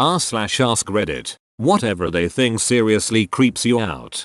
r/ask Reddit. What everyday thing seriously creeps you out?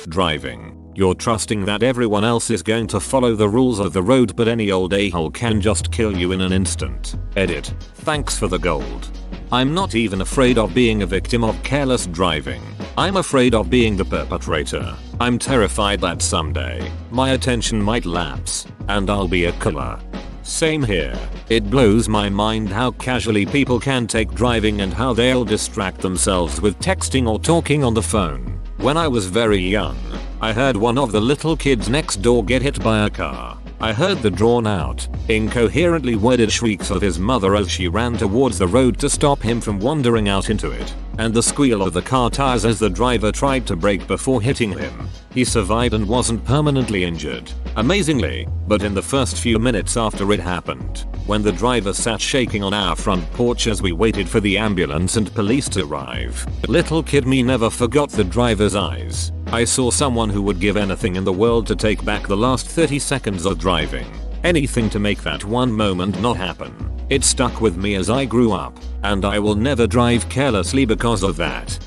Driving. You're trusting that everyone else is going to follow the rules of the road, but any old a-hole can just kill you in an instant. Edit. Thanks for the gold. I'm not even afraid of being a victim of careless driving. I'm afraid of being the perpetrator. I'm terrified that someday my attention might lapse and I'll be a killer. Same here. It blows my mind how casually people can take driving and how they'll distract themselves with texting or talking on the phone. When I was very young, I heard one of the little kids next door get hit by a car. I heard the drawn out, incoherently worded shrieks of his mother as she ran towards the road to stop him from wandering out into it, and the squeal of the car tires as the driver tried to brake before hitting him. He survived and wasn't permanently injured, amazingly, but in the first few minutes after it happened, when the driver sat shaking on our front porch as we waited for the ambulance and police to arrive, little kid me never forgot the driver's eyes. I saw someone who would give anything in the world to take back the last 30 seconds of driving. Anything to make that one moment not happen. It stuck with me as I grew up, and I will never drive carelessly because of that.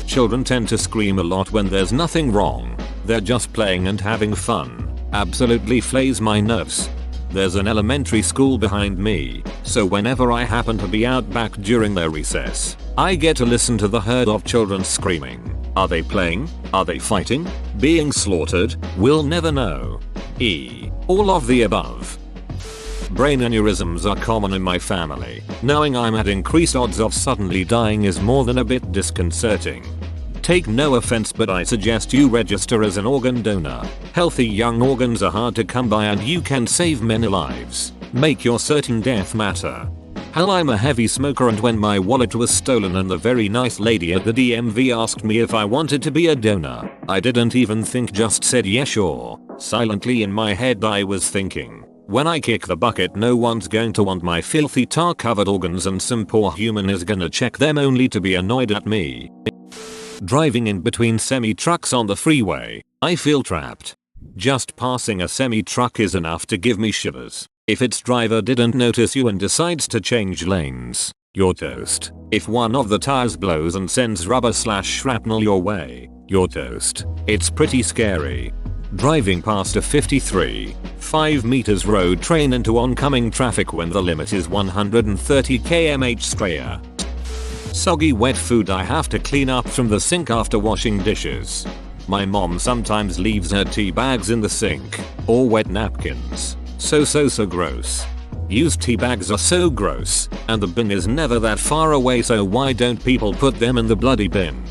Children tend to scream a lot when there's nothing wrong. They're just playing and having fun. Absolutely flays my nerves. There's an elementary school behind me, so whenever I happen to be out back during their recess, I get to listen to the herd of children screaming. Are they playing? Are they fighting? Being slaughtered? We'll never know. All of the above. Brain aneurysms are common in my family. Knowing I'm at increased odds of suddenly dying is more than a bit disconcerting. Take no offense, but I suggest you register as an organ donor. Healthy young organs are hard to come by and you can save many lives. Make your certain death matter. Hell, I'm a heavy smoker, and when my wallet was stolen and the very nice lady at the DMV asked me if I wanted to be a donor, I didn't even think, just said yeah sure. Silently in my head I was thinking, when I kick the bucket no one's going to want my filthy tar covered organs and some poor human is gonna check them only to be annoyed at me. Driving in between semi-trucks on the freeway, I feel trapped. Just passing a semi-truck is enough to give me shivers. If its driver didn't notice you and decides to change lanes, you're toast. If one of the tires blows and sends rubber/shrapnel your way, you're toast. It's pretty scary. Driving past a 53.5 meters road train into oncoming traffic when the limit is 130 km/h straight. Soggy wet food I have to clean up from the sink after washing dishes. My mom sometimes leaves her tea bags in the sink, or wet napkins. So gross. Used tea bags are so gross, and the bin is never that far away, so why don't people put them in the bloody bin?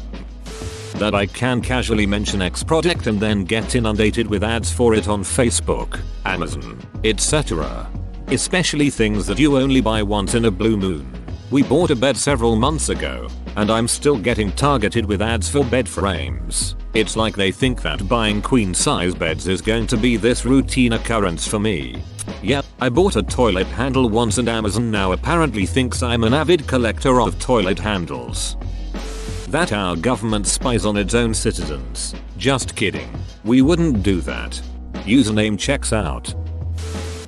That I can casually mention X product and then get inundated with ads for it on Facebook, Amazon, etc. Especially things that you only buy once in a blue moon. We bought a bed several months ago, and I'm still getting targeted with ads for bed frames. It's like they think that buying queen size beds is going to be this routine occurrence for me. Yep, I bought a toilet handle once and Amazon now apparently thinks I'm an avid collector of toilet handles. That our government spies on its own citizens. Just kidding. We wouldn't do that. Username checks out.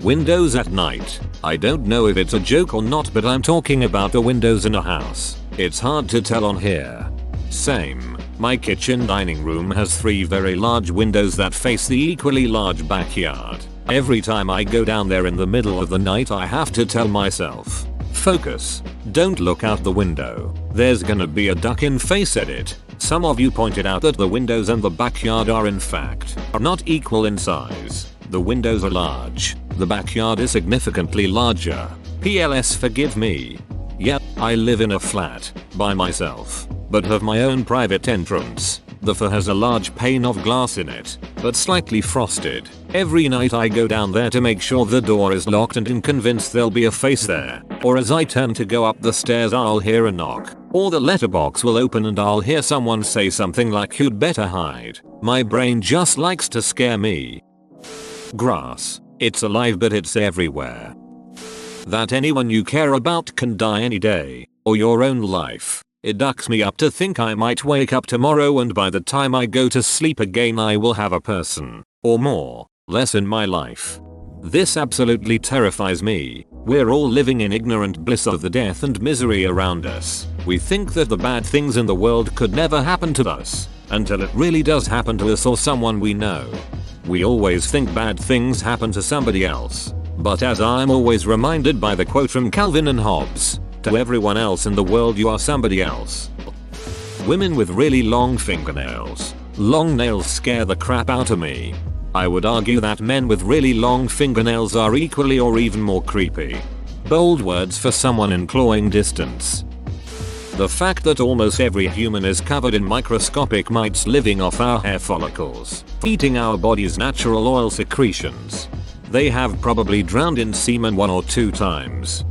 Windows at night. I don't know if it's a joke or not, but I'm talking about the windows in a house. It's hard to tell on here. Same. My kitchen dining room has 3 very large windows that face the equally large backyard. Every time I go down there in the middle of the night I have to tell myself, focus, don't look out the window. There's gonna be a duck in face edit. Some of you pointed out that the windows and the backyard are in fact not equal in size. The windows are large. The backyard is significantly larger. PLS forgive me. Yep, I live in a flat, by myself, but have my own private entrance. The fur has a large pane of glass in it, but slightly frosted. Every night I go down there to make sure the door is locked and am convinced there'll be a face there. Or as I turn to go up the stairs I'll hear a knock. Or the letterbox will open and I'll hear someone say something like you'd better hide. My brain just likes to scare me. Grass. It's alive but it's everywhere. That anyone you care about can die any day, or your own life. It ducks me up to think I might wake up tomorrow and by the time I go to sleep again I will have a person, or more, less in my life. This absolutely terrifies me. We're all living in ignorant bliss of the death and misery around us. We think that the bad things in the world could never happen to us, until it really does happen to us or someone we know. We always think bad things happen to somebody else. But as I'm always reminded by the quote from Calvin and Hobbes, to everyone else in the world you are somebody else. Women with really long fingernails. Long nails scare the crap out of me. I would argue that men with really long fingernails are equally or even more creepy. Bold words for someone in clawing distance. The fact that almost every human is covered in microscopic mites living off our hair follicles, eating our body's natural oil secretions. They have probably drowned in semen one or two times.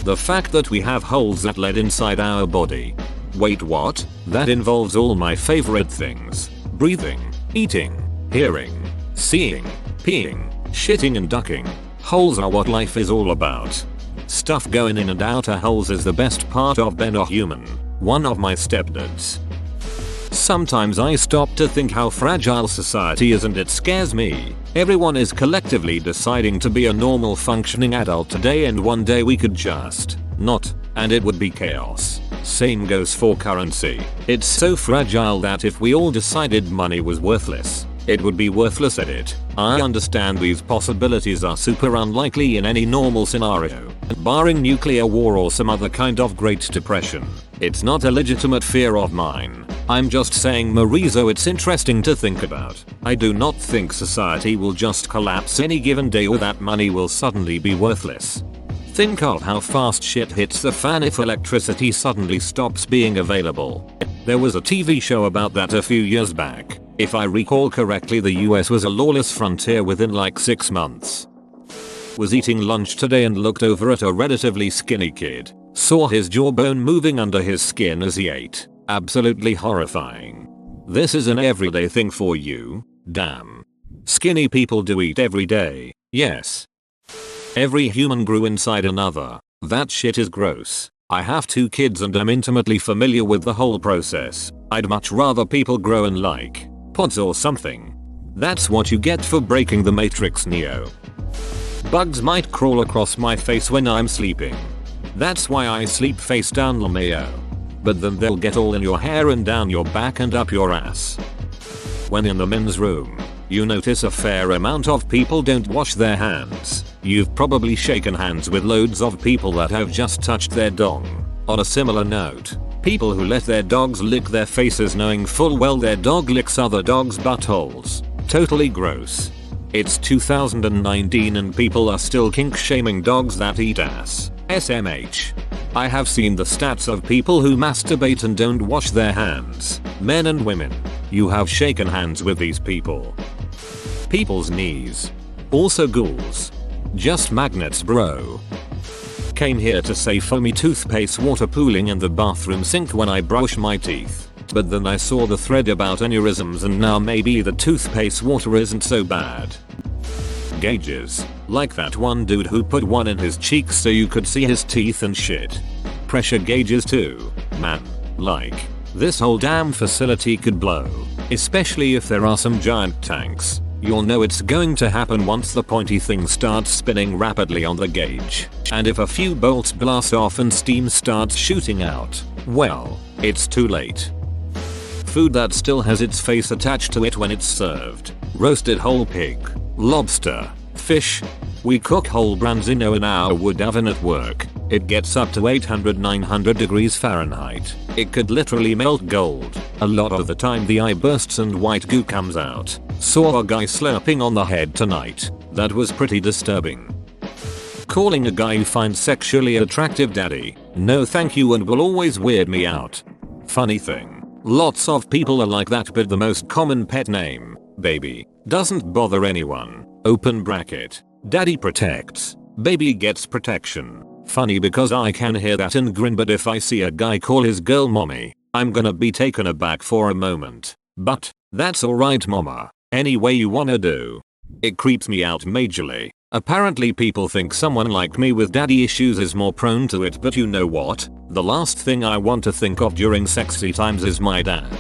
The fact that we have holes that lead inside our body. Wait, what? That involves all my favorite things. Breathing, eating, hearing, seeing, peeing, shitting and ducking. Holes are what life is all about. Stuff going in and out of holes is the best part of being a human. One of my stepdads. Sometimes I stop to think how fragile society is and it scares me. Everyone is collectively deciding to be a normal functioning adult today and one day we could just not, and it would be chaos. Same goes for currency. It's so fragile that if we all decided money was worthless, it would be worthless at it. I understand these possibilities are super unlikely in any normal scenario, barring nuclear war or some other kind of Great Depression. It's not a legitimate fear of mine. I'm just saying, Marizo, it's interesting to think about. I do not think society will just collapse any given day or that money will suddenly be worthless. Think of how fast shit hits the fan if electricity suddenly stops being available. There was a TV show about that a few years back. If I recall correctly, the US was a lawless frontier within like 6 months. Was eating lunch today and looked over at a relatively skinny kid. Saw his jawbone moving under his skin as he ate. Absolutely horrifying. This is an everyday thing for you. Damn. Skinny people do eat every day. Yes. Every human grew inside another. That shit is gross. I have 2 kids and I'm intimately familiar with the whole process. I'd much rather people grow in like pods or something. That's what you get for breaking the Matrix, Neo. Bugs might crawl across my face when I'm sleeping. That's why I sleep face down, LMAO. But then they'll get all in your hair and down your back and up your ass. When in the men's room, you notice a fair amount of people don't wash their hands. You've probably shaken hands with loads of people that have just touched their dong. On a similar note, people who let their dogs lick their faces knowing full well their dog licks other dogs' buttholes. Totally gross. It's 2019 and people are still kink shaming dogs that eat ass. SMH. I have seen the stats of people who masturbate and don't wash their hands. Men and women. You have shaken hands with these people. People's knees. Also ghouls. Just magnets, bro. Came here to say foamy toothpaste water pooling in the bathroom sink when I brush my teeth. But then I saw the thread about aneurysms and now maybe the toothpaste water isn't so bad. Gauges. Like that one dude who put one in his cheeks so you could see his teeth and shit. Pressure gauges too. Man. Like. This whole damn facility could blow. Especially if there are some giant tanks. You'll know it's going to happen once the pointy thing starts spinning rapidly on the gauge. And if a few bolts blast off and steam starts shooting out, well, it's too late. Food that still has its face attached to it when it's served. Roasted whole pig, lobster, fish. We cook whole branzino in our wood oven at work. It gets up to 800-900 degrees Fahrenheit. It could literally melt gold. A lot of the time the eye bursts and white goo comes out. Saw a guy slurping on the head tonight. That was pretty disturbing. Calling a guy you find sexually attractive daddy. No thank you and will always weird me out. Funny thing. Lots of people are like that, but the most common pet name, baby, doesn't bother anyone. Open bracket. Daddy protects. Baby gets protection. Funny because I can hear that and grin, but if I see a guy call his girl mommy, I'm gonna be taken aback for a moment. But, that's alright mama. Any way you wanna do. It creeps me out majorly. Apparently people think someone like me with daddy issues is more prone to it, but you know what? The last thing I want to think of during sexy times is my dad.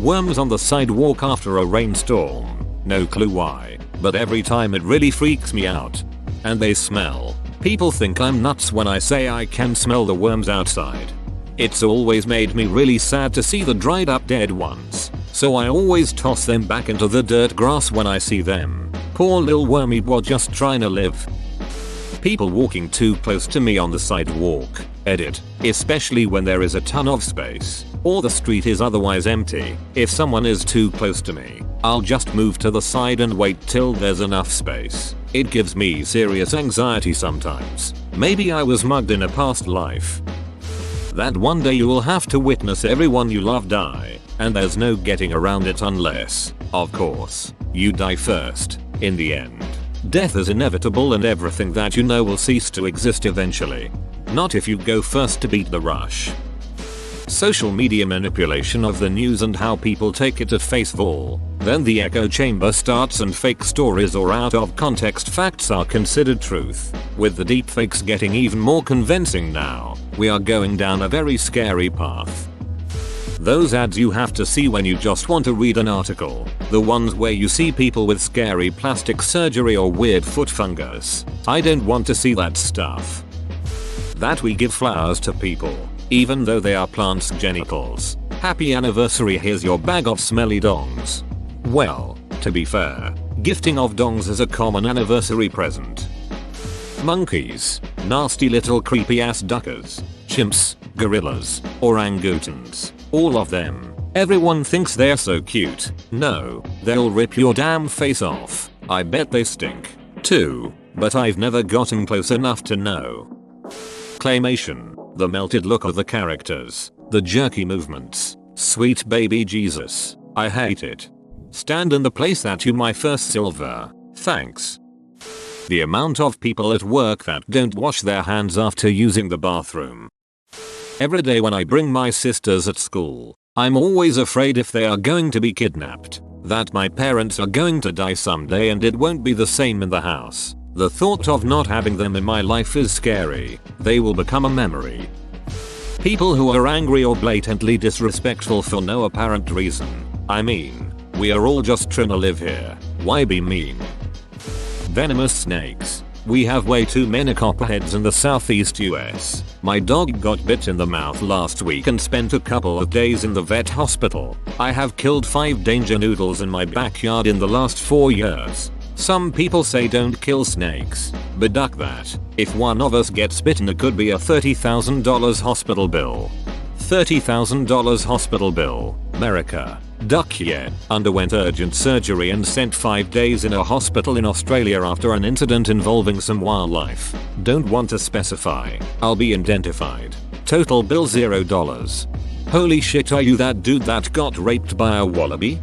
Worms on the sidewalk after a rainstorm. No clue why. but every time it really freaks me out. And they smell. People think I'm nuts when I say I can smell the worms outside. It's always made me really sad to see the dried up dead ones, so I always toss them back into the dirt grass when I see them. Poor little wormy boy just trying to live. People walking too close to me on the sidewalk. Edit. Especially when there is a ton of space, or the street is otherwise empty. If someone is too close to me, I'll just move to the side and wait till there's enough space. It gives me serious anxiety sometimes. Maybe I was mugged in a past life. That one day you will have to witness everyone you love die, and there's no getting around it unless, of course, you die first. In the end, death is inevitable and everything that you know will cease to exist eventually. Not if you go first to beat the rush. Social media manipulation of the news and how people take it at face value. Then the echo chamber starts and fake stories or out of context facts are considered truth. With the deepfakes getting even more convincing now, we are going down a very scary path. Those ads you have to see when you just want to read an article. The ones where you see people with scary plastic surgery or weird foot fungus. I don't want to see that stuff. That we give flowers to people, even though they are plants' genitals. Happy anniversary, here's your bag of smelly dongs. Well, to be fair, gifting of dongs is a common anniversary present. Monkeys, nasty little creepy ass duckers, chimps, gorillas, orangutans, all of them. Everyone thinks they're so cute. No, they'll rip your damn face off. I bet they stink, too, but I've never gotten close enough to know. Claymation, the melted look of the characters, the jerky movements, sweet baby Jesus, I hate it. Stand in the place that you my first silver, thanks. The amount of people at work that don't wash their hands after using the bathroom. Every day when I bring my sisters at school, I'm always afraid if they are going to be kidnapped, that my parents are going to die someday and it won't be the same in the house. The thought of not having them in my life is scary. They will become a memory. People who are angry or blatantly disrespectful for no apparent reason. I mean, we are all just trying to live here. Why be mean? Venomous snakes. We have way too many copperheads in the southeast US. My dog got bit in the mouth last week and spent a couple of days in the vet hospital. I have killed 5 danger noodles in my backyard in the last 4 years. Some people say don't kill snakes, but duck that. If one of us gets bitten it could be a $30,000 hospital bill. $30,000 hospital bill. America. Duck yeah. Underwent urgent surgery and spent 5 days in a hospital in Australia after an incident involving some wildlife. Don't want to specify. I'll be identified. Total bill $0. Holy shit, are you that dude that got raped by a wallaby?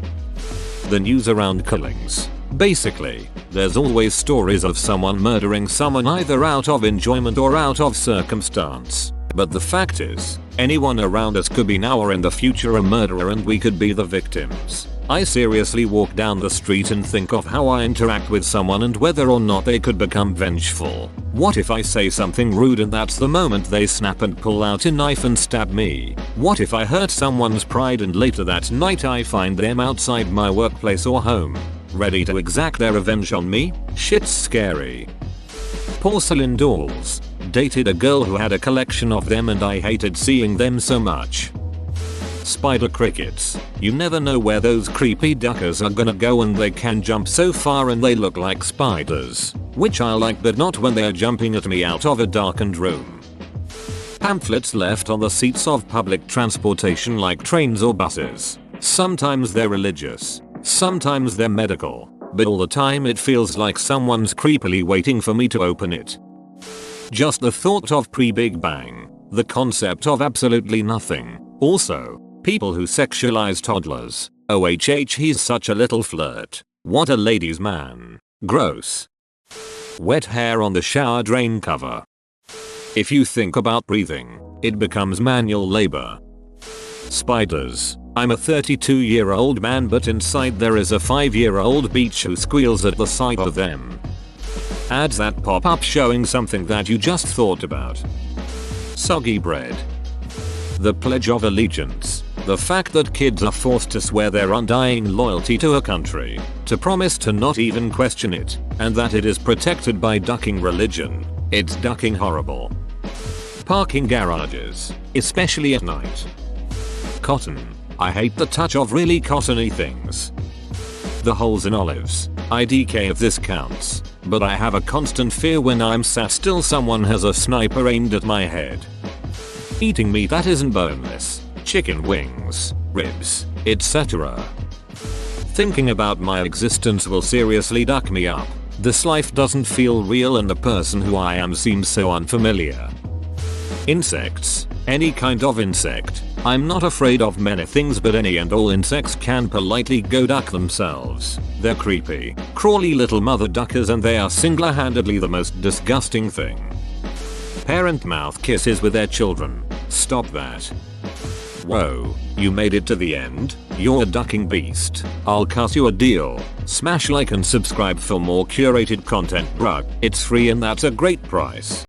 The news around killings. Basically, there's always stories of someone murdering someone either out of enjoyment or out of circumstance. But the fact is, anyone around us could be now or in the future a murderer and we could be the victims. I seriously walk down the street and think of how I interact with someone and whether or not they could become vengeful. What if I say something rude and that's the moment they snap and pull out a knife and stab me? What if I hurt someone's pride and later that night I find them outside my workplace or home, ready to exact their revenge on me? Shit's scary. Porcelain dolls. Dated a girl who had a collection of them and I hated seeing them so much. Spider crickets. You never know where those creepy duckers are gonna go and they can jump so far and they look like spiders. Which I like, but not when they are jumping at me out of a darkened room. Pamphlets left on the seats of public transportation like trains or buses. Sometimes they're religious. Sometimes they're medical. But all the time it feels like someone's creepily waiting for me to open it. Just the thought of pre-Big Bang. The concept of absolutely nothing. Also, people who sexualize toddlers. OHH, he's such a little flirt. What a ladies' man. Gross. Wet hair on the shower drain cover. If you think about breathing, it becomes manual labor. Spiders. I'm a 32-year-old man but inside there is a 5-year-old beach who squeals at the sight of them. Ads that pop up showing something that you just thought about. Soggy bread. The Pledge of Allegiance. The fact that kids are forced to swear their undying loyalty to a country, to promise to not even question it, and that it is protected by ducking religion. It's ducking horrible. Parking garages, especially at night. Cotton. I hate the touch of really cottony things. The holes in olives. IDK if this counts, but I have a constant fear when I'm sat still someone has a sniper aimed at my head. Eating meat that isn't boneless. Chicken wings, ribs, etc. Thinking about my existence will seriously duck me up. This life doesn't feel real and the person who I am seems so unfamiliar. Insects. Any kind of insect. I'm not afraid of many things but any and all insects can politely go duck themselves. They're creepy, crawly little mother duckers and they are single-handedly the most disgusting thing. Parent mouth kisses with their children. Stop that. Whoa, you made it to the end? You're a ducking beast. I'll cut you a deal. Smash like and subscribe for more curated content, bruh. It's free and that's a great price.